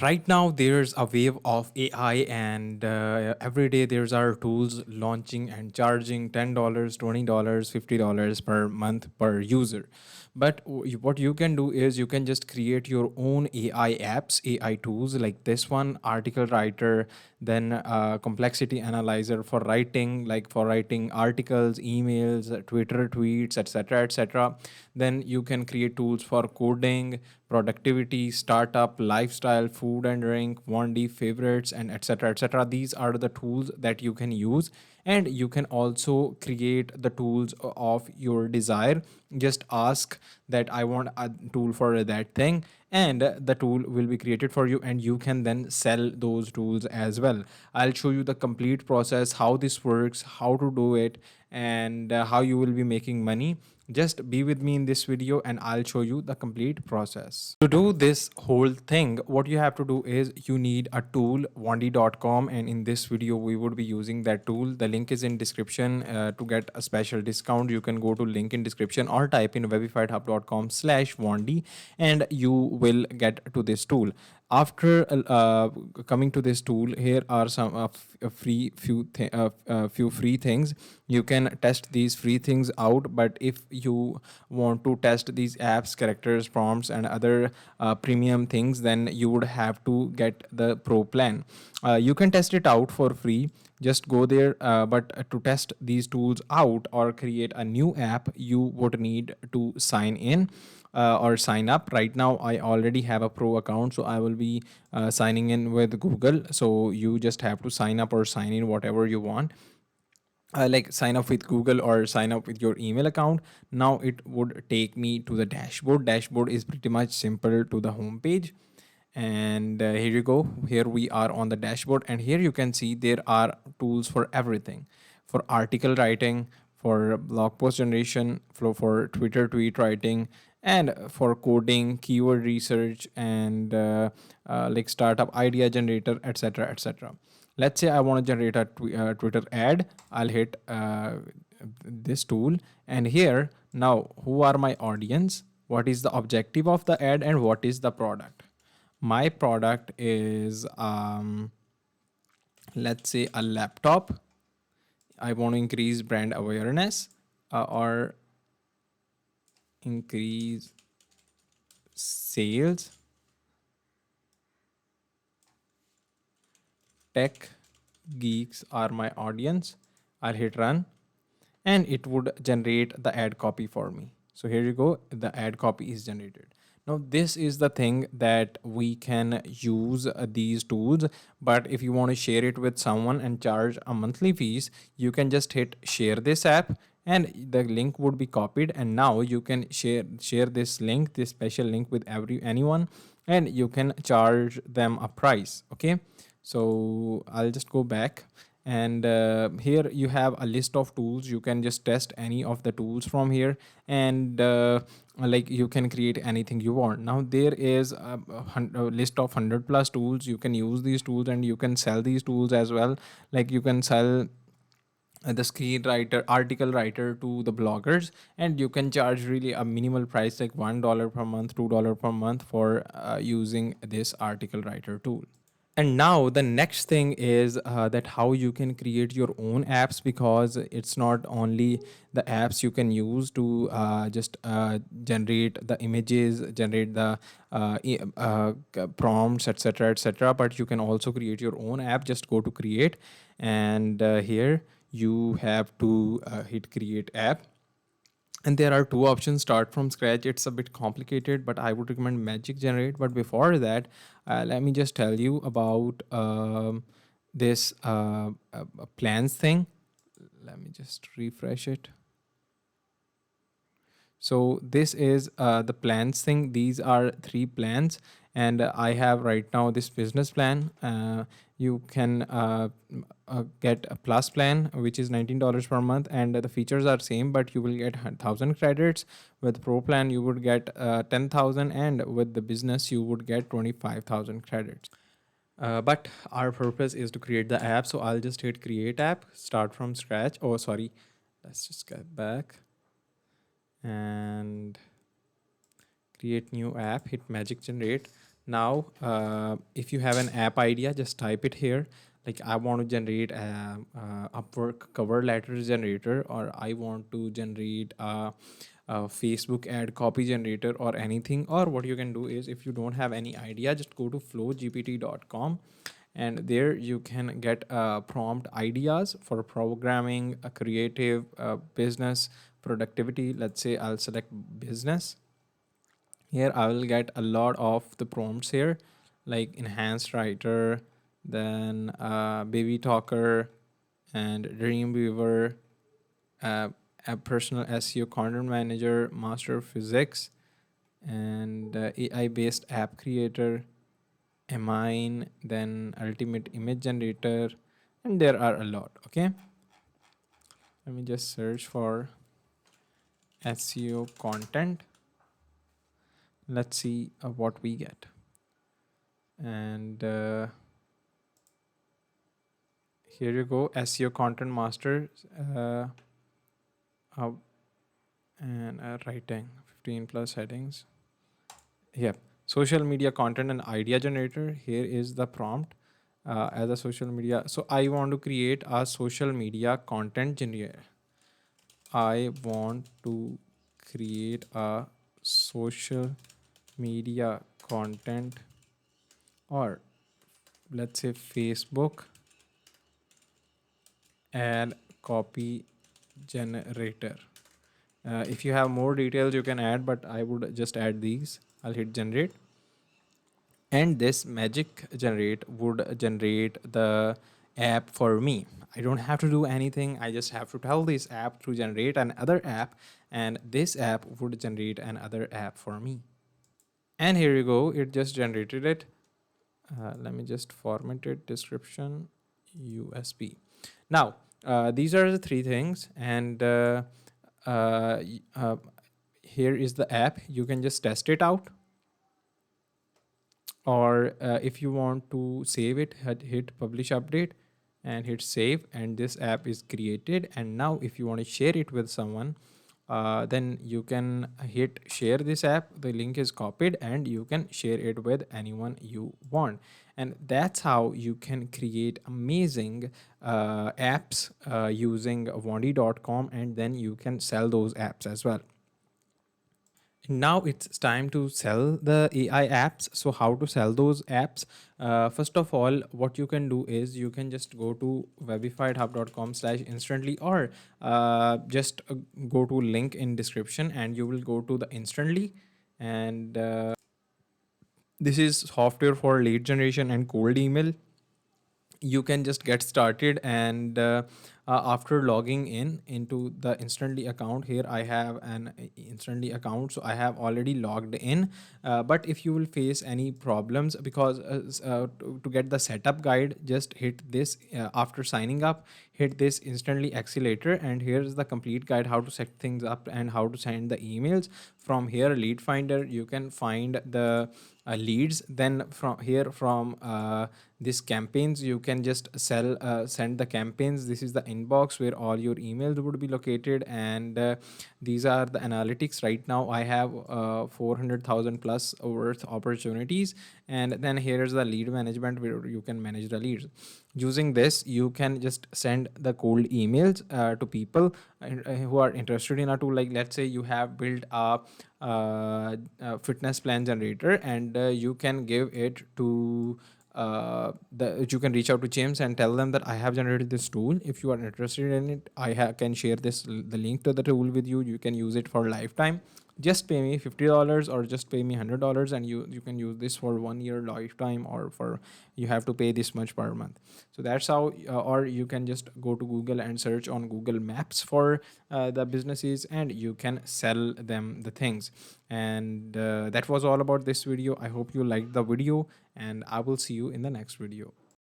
Right now there's a wave of AI, and every day there's our tools launching and charging $10, $20, $50 per month per user. But what you can do is you can just create your own AI apps, AI tools like this one, article writer, then complexity analyzer for writing, like for writing articles, emails, Twitter tweets, etc., etc. Then you can create tools for coding, productivity, startup, lifestyle, food and drink, Vondy favorites, and etc. etc. These are the tools that you can use, and you can also create the tools of your desire. Just ask that I want a tool for that thing, and the tool will be created for you, and you can then sell those tools as well. I'll show you the complete process, how this works, how to do it, and how you will be making money. Just be with me in this video and I'll show you the complete process. To do this whole thing, what you have to do is you need a tool, Vondy.com, and in this video we would be using that tool. The link is in description. To get a special discount, you can go to link in description or type in webifyhub.com/Vondy and you will get to this tool. After coming to this tool, here are some few free things. You can test these free things out, but if you want to test these apps, characters, prompts, and other premium things, then you would have to get the pro plan. You can test it out for free, just go there, but to test these tools out or create a new app, you would need to sign in or sign up. Right now I already have a pro account, so I will be signing in with Google. So you just have to sign up or sign in, whatever you want. Like sign up with Google or sign up with your email account. Now it would take me to the dashboard is pretty much simple to the home page. And here you go, here we are on the dashboard, and here you can see there are tools for everything: for article writing, for blog post generation, for Twitter tweet writing, and for coding, keyword research, and like startup idea generator, etc., etc. Let's say I want to generate a Twitter ad. I'll hit this tool, and here now, who are my audience, what is the objective of the ad, and what is the product. My product is let's say a laptop. I want to increase brand awareness, or increase sales. Tech geeks are my audience. I'll hit run, and it would generate the ad copy for me. So here you go, the ad copy is generated. Now this is the thing that we can use these tools, but if you want to share it with someone and charge a monthly fees, you can just hit share this app, and the link would be copied, and now you can share this link, this special link, with anyone, and you can charge them a price. Okay, so I'll just go back, and here you have a list of tools. You can just test any of the tools from here, and like you can create anything you want. Now there is a list of 100 plus tools. You can use these tools and you can sell these tools as well. Like you can sell the screenwriter, article writer to the bloggers, and you can charge really a minimal price, like $1 per month, $2 per month, for using this article writer tool. And now the next thing is that how you can create your own apps, because it's not only the apps you can use to just generate the images, generate the prompts, etc., etc., but you can also create your own app. Just go to create, and here you have to hit create app, and there are two options: start from scratch. It's a bit complicated, but I would recommend magic generate. But before that, let me just tell you about this plans thing. Let me just refresh it. So this is the plans thing. These are three plans, and I have right now this business plan. You can get a plus plan, which is $19 per month, and the features are same, but you will get 1,000 credits. With pro plan you would get 10,000, and with the business you would get 25,000 credits. But our purpose is to create the app, so I'll just hit create app, start from scratch. Oh sorry, let's just get back and create new app, hit magic generate. Now, if you have an app idea, just type it here. Like, I want to generate a Upwork cover letter generator, or I want to generate a Facebook ad copy generator, or anything. Or what you can do is, if you don't have any idea, just go to flowgpt.com, and there you can get prompt ideas for programming, a creative, business, productivity. Let's say I'll select business. Here I will get a lot of the prompts here, like enhanced writer, then baby talker, and dream weaver, uh, a personal SEO content manager, master of physics, and AI based app creator, amine, then ultimate image generator, and there are a lot. Okay, let me just search for SEO content. Let's see what we get. And here you go, SEO content master, uh, uh, and writing 15 plus headings. Yep. Social media content and idea generator. Here is the prompt as a social media. So I want to create a social media content generator. I want to create a social media content, or let's say Facebook ad copy generator. If you have more details, you can add, but I would just add these. I'll hit generate, and this magic generate would generate the app for me. I don't have to do anything. I just have to tell this app to generate another app, and this app would generate another app for me. And here you go, it just generated it. Let me just format it, description, USB. Now, these are the three things, and uh, here is the app. You can just test it out, or if you want to save it, hit publish update and hit save, and this app is created. And now if you want to share it with someone, then you can hit share this app. The link is copied, and you can share it with anyone you want. And that's how you can create amazing apps using Vondy.com, and then you can sell those apps as well. Now it's time to sell the AI apps. So how to sell those apps? First of all, what you can do is you can just go to webifydhub.com/instantly, or just go to link in description, and you will go to the instantly. And this is software for lead generation and cold email. You can just get started, and after logging in into the instantly account, here I have an instantly account, so I have already logged in. But if you will face any problems, because to get the setup guide, just hit this after signing up, hit this instantly accelerator, and here's the complete guide how to set things up and how to send the emails. From here, lead finder, you can find the leads. Then from here, from this campaigns, you can just send the campaigns. This is the inbox where all your emails would be located, and these are the analytics. Right now I have 400,000 plus worth opportunities. And then here is the lead management, where you can manage the leads. Using this, you can just send the cold emails to people who are interested in a tool. Like, let's say you have built a fitness plan generator, and you can give it to you can reach out to James and tell them that I have generated this tool. If you are interested in it, can share the link to the tool with you. You can use it for lifetime. Just pay me $50, or just pay me $100, and you can use this for 1 year lifetime, or for you have to pay this much per month. So that's how. Or you can just go to Google and search on Google Maps for the businesses, and you can sell them the things. And that was all about this video. I hope you liked the video, and I will see you in the next video.